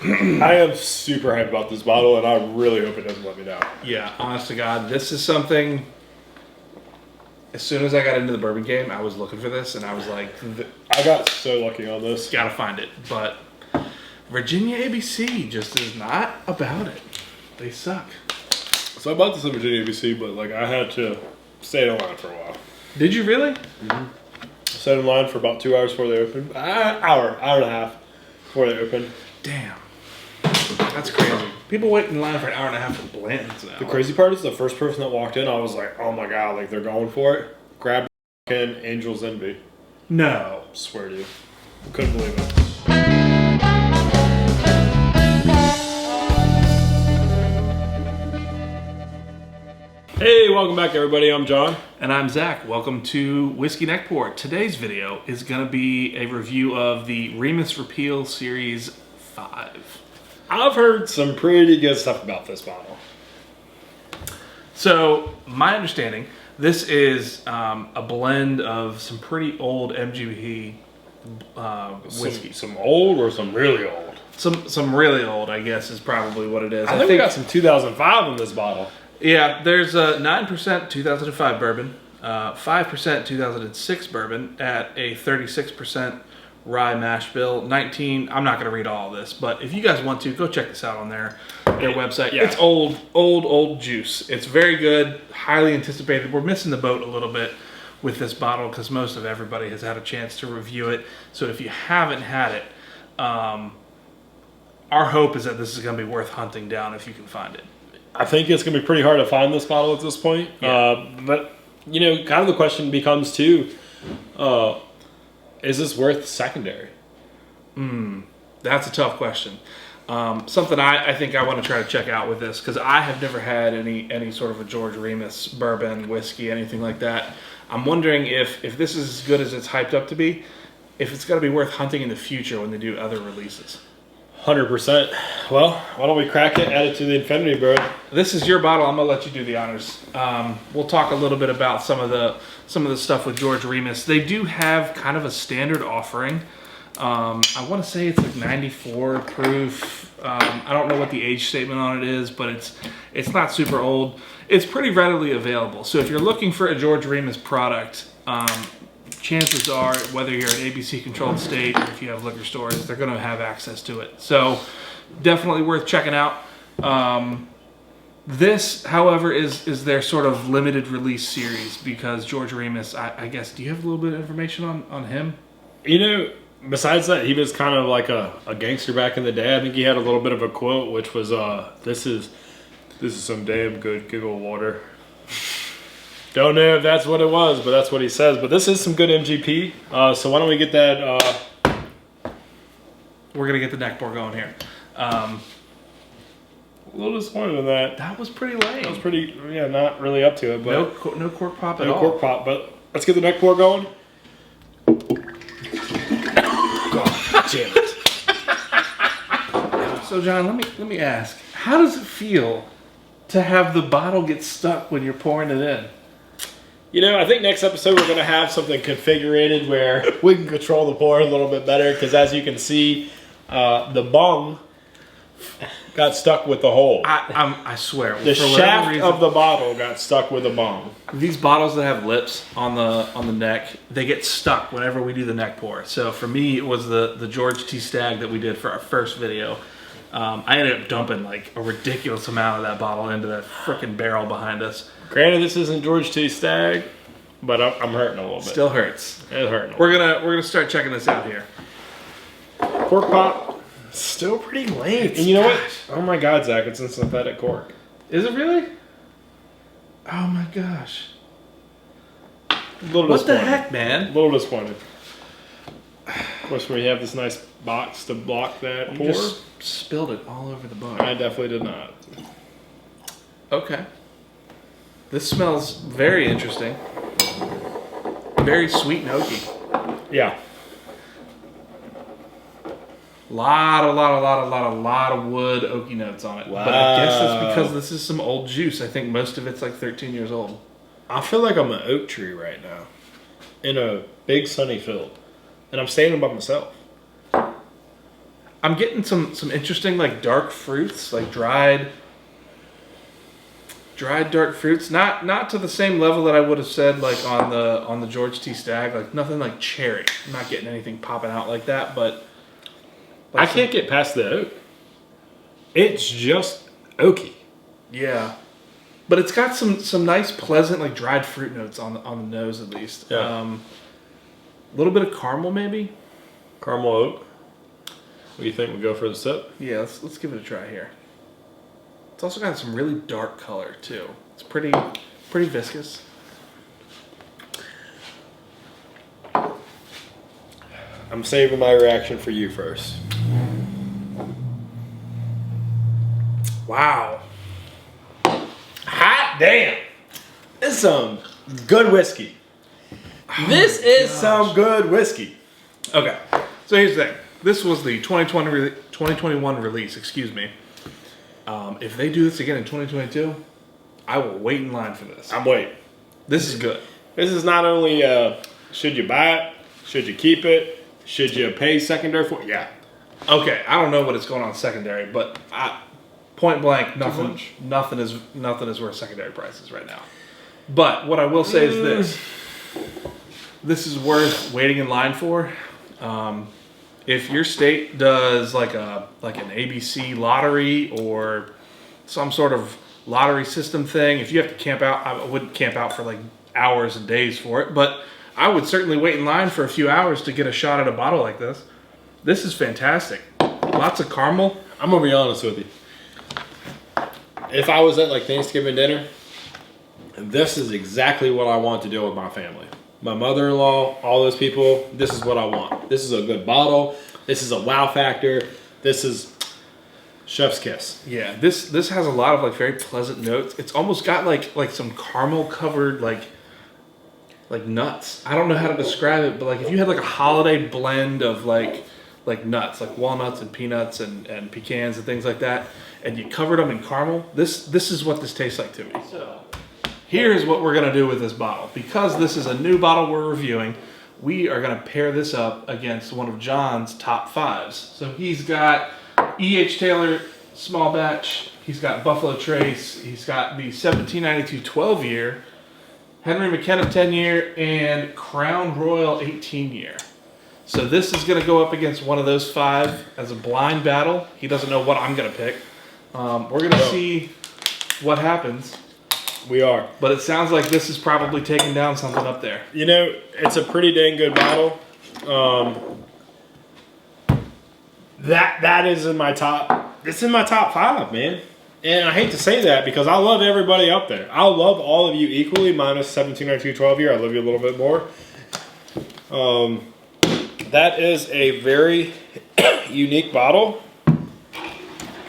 I am super hyped about this bottle, and I really hope it doesn't let me down. Yeah, honest to God, this is something. As soon as I got into the bourbon game, I was looking for this, and I was like, I got so lucky on this. gotta find it. But Virginia ABC just is not about it. They suck. So I bought this in Virginia ABC, but like I had to stay in line for a while. Did you really? Mm-hmm. Stayed in line for about 2 hours before they opened. Hour and a half before they opened. Damn. That's crazy. People wait in line for an hour and a half for Blanton's now. The crazy part is the first person that walked in, I was like, oh my god, like they're going for it. Grabbed Angel's Envy. No. Swear to you. Couldn't believe it. Hey, welcome back everybody. I'm John. And I'm Zach. Welcome to Whiskey Neck Pour. Today's video is going to be a review of the Remus Repeal Series 5. I've heard some pretty good stuff about this bottle. So, my understanding, this is a blend of some pretty old MGP whiskey. Some old or some really old? Some really old, I guess, is probably what it is. I think we got some 2005 in this bottle. Yeah, there's a 9% 2005 bourbon, 5% 2006 bourbon at a 36% rye mash bill, 19. I'm not going to read all of this, but if you guys want to, go check this out on their website. Yeah. It's old juice. It's very good, highly anticipated. We're missing the boat a little bit with this bottle because most of everybody has had a chance to review it. So if you haven't had it, our hope is that this is going to be worth hunting down if you can find it. I think it's going to be pretty hard to find this bottle at this point. Yeah. But, you know, kind of the question becomes, too, is this worth secondary? That's a tough question. Something I think I want to try to check out with this, because I have never had any sort of a George Remus bourbon, whiskey, anything like that. I'm wondering if this is as good as it's hyped up to be, if it's going to be worth hunting in the future when they do other releases. 100%. Well, why don't we crack it, add it to the infinity, bro? This is your bottle. I'm gonna let you do the honors. We'll talk a little bit about some of the stuff with George Remus. They do have kind of a standard offering. I want to say it's like 94 proof. I don't know what the age statement on it is, but it's not super old. It's pretty readily available. So if you're looking for a George Remus product, chances are, whether you're an ABC controlled state or if you have liquor stores, they're going to have access to it. So definitely worth checking out. This, however, is their sort of limited release series because George Remus, I guess, do you have a little bit of information on him? You know, besides that, he was kind of like a gangster back in the day. I think he had a little bit of a quote, which was, this is some damn good giggle water. Don't know if that's what it was, but that's what he says. But this is some good MGP. So why don't we get that? We're going to get the neck pour going here. A little disappointed in that. That was pretty lame. That was pretty, yeah, not really up to it. But no cork pop at all. No cork pop, but let's get the neck pour going. God damn it. So, John, let me ask, how does it feel to have the bottle get stuck when you're pouring it in? You know, I think next episode we're going to have something configured where we can control the pour a little bit better because as you can see, the bung got stuck with the hole. I swear. The shaft of the bottle got stuck with the bung. These bottles that have lips on the neck, they get stuck whenever we do the neck pour. So for me, it was the George T. Stagg that we did for our first video. I ended up dumping like a ridiculous amount of that bottle into that frickin' barrel behind us. Granted, this isn't George T. Stagg, but I'm hurting a little bit. Still hurts. It's hurting. We're gonna start checking this out here. Cork pop, still pretty late. And you know what? Oh my God, Zach, it's in synthetic cork. Is it really? Oh my gosh. What the heck, man? A little disappointed. Of course, we have this nice box to block that pour. You just spilled it all over the bar. I definitely did not. Okay. This smells very interesting. Very sweet and oaky. Yeah. Lot of wood oaky notes on it. Wow. But I guess that's because this is some old juice. I think most of it's like 13 years old. I feel like I'm an oak tree right now. In a big sunny field. And I'm standing by myself. I'm getting some interesting like dark fruits, like dried dark fruits. Not to the same level that I would have said like on the George T. Stagg. Like nothing like cherry. I'm not getting anything popping out like that. But like I can't get past the oak. It's just oaky. Yeah, but it's got some nice, pleasant like dried fruit notes on the nose at least. Yeah. A little bit of caramel maybe. Caramel oak. What do you think? We go for the sip? Yeah, let's give it a try here. It's also got some really dark color too. It's pretty viscous. I'm saving my reaction for you first. Wow. Hot damn. This is some good whiskey. This is some good whiskey. Okay, so here's the thing. This was the 2021 release, excuse me. If they do this again in 2022, I will wait in line for this. I'm waiting. This is good. This is not only should you buy it, should you keep it, should you pay secondary for it? Yeah. Okay, I don't know what it's going on secondary, but point blank, nothing is worth secondary prices right now. But what I will say is this: this is worth waiting in line for. If your state does like an ABC lottery or some sort of lottery system thing, if you have to camp out, I wouldn't camp out for like hours and days for it, but I would certainly wait in line for a few hours to get a shot at a bottle like this. This is fantastic. Lots of caramel. I'm gonna be honest with you. If I was at like Thanksgiving dinner, this is exactly what I want to do with my family. My mother-in-law, all those people, this is what I want. This is a good bottle. This is a wow factor. This is chef's kiss. Yeah, this has a lot of like very pleasant notes. It's almost got like some caramel covered like nuts. I don't know how to describe it, but like if you had like a holiday blend of like nuts, like walnuts and peanuts and pecans and things like that, and you covered them in caramel, this is what this tastes like to me. So here's what we're gonna do with this bottle. Because this is a new bottle we're reviewing, we are gonna pair this up against one of John's top fives. So he's got E.H. Taylor small batch, he's got Buffalo Trace, he's got the 1792 12 year, Henry McKenna 10 year, and Crown Royal 18 year. So this is gonna go up against one of those five as a blind battle. He doesn't know what I'm gonna pick. We're gonna see what happens. We are. But it sounds like this is probably taking down something up there. You know, it's a pretty dang good bottle. That is in my top. It's in my top five, man. And I hate to say that because I love everybody up there. I love all of you equally, minus 1792 12 year. I love you a little bit more. That is a very unique bottle.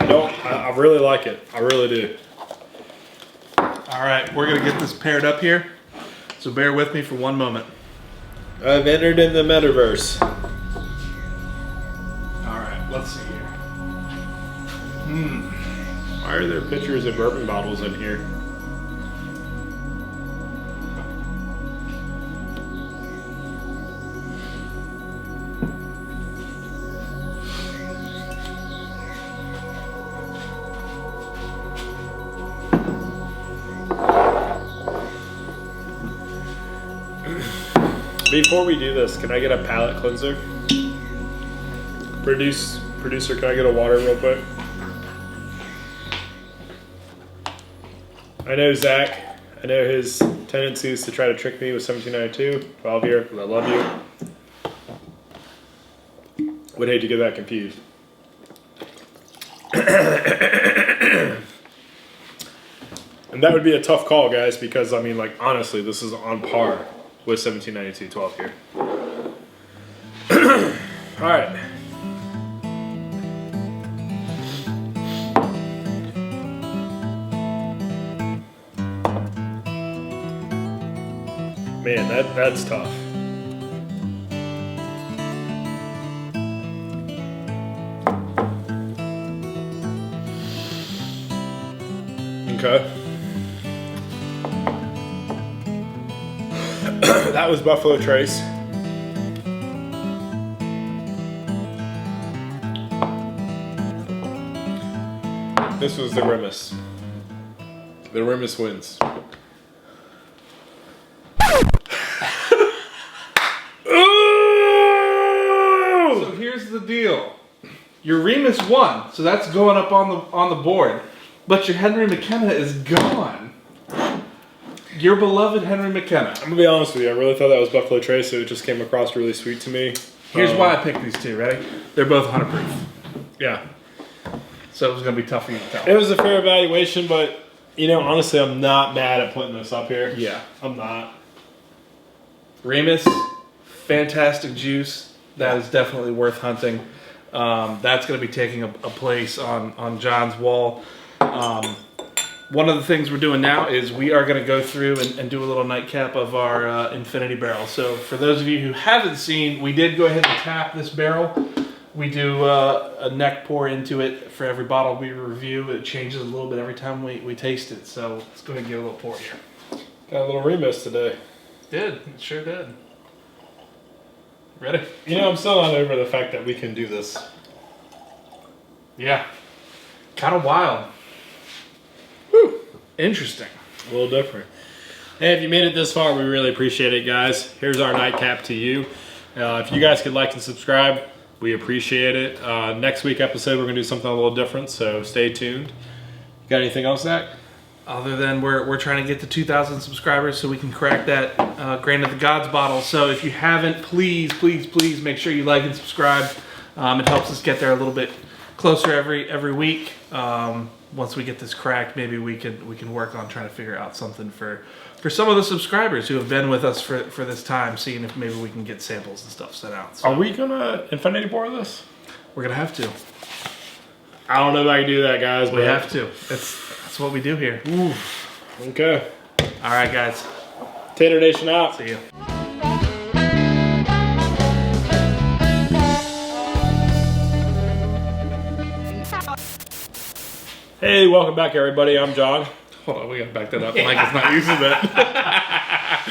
I really like it. I really do. All right, we're gonna get this paired up here. So bear with me for one moment. I've entered in the metaverse. All right, let's see here. Why are there pictures of bourbon bottles in here? Before we do this, can I get a palate cleanser? Producer, can I get a water real quick? I know Zach. I know his tendencies to try to trick me with 1792, 12 year, because I love you. Would hate to get that confused. And that would be a tough call, guys, because, I mean, like, honestly, this is on par with 1792, 12 here. All right. Man, that's tough. Okay. That was Buffalo Trace. This was the Remus. The Remus wins. So here's the deal. Your Remus won, so that's going up on the board. But your Henry McKenna is gone. Your beloved Henry McKenna. I'm gonna be honest with you. I really thought that was Buffalo Trace, so it just came across really sweet to me. Here's why I picked these two. Ready? They're both 100 proof. Yeah. So it was gonna be tough for you to tell. It was a fair evaluation, but you know, honestly, I'm not mad at putting this up here. Yeah. I'm not. Remus, fantastic juice. That is definitely worth hunting. That's going to be taking a place on John's wall. One of the things we're doing now is we are going to go through and do a little nightcap of our infinity barrel. So for those of you who haven't seen, we did go ahead and tap this barrel. We do a neck pour into it for every bottle we review. It changes a little bit every time we taste it. So let's go ahead and get a little pour here. Got a little Remus today. Did. It sure did. Ready? You know, I'm still not over the fact that we can do this. Yeah. Kind of wild. Whew. Interesting. A little different. Hey, if you made it this far, we really appreciate it, guys. Here's our nightcap to you. If you guys could like and subscribe, we appreciate it. Next week episode, we're going to do something a little different, so stay tuned. You got anything else, Zach? Other than we're trying to get to 2,000 subscribers so we can crack that Grain of the Gods bottle. So if you haven't, please make sure you like and subscribe. It helps us get there a little bit closer every week. Once we get this cracked, maybe we can work on trying to figure out something for some of the subscribers who have been with us for this time, seeing if maybe we can get samples and stuff sent out. So are we gonna infinity pour this? we're gonna have to. I don't know if I can do that, guys. We have to. That's what we do here. Ooh. Okay. All right, guys. Tater Nation out. See you. Hey, welcome back, everybody. I'm John. Hold on, we gotta back that up. Mike is not using that.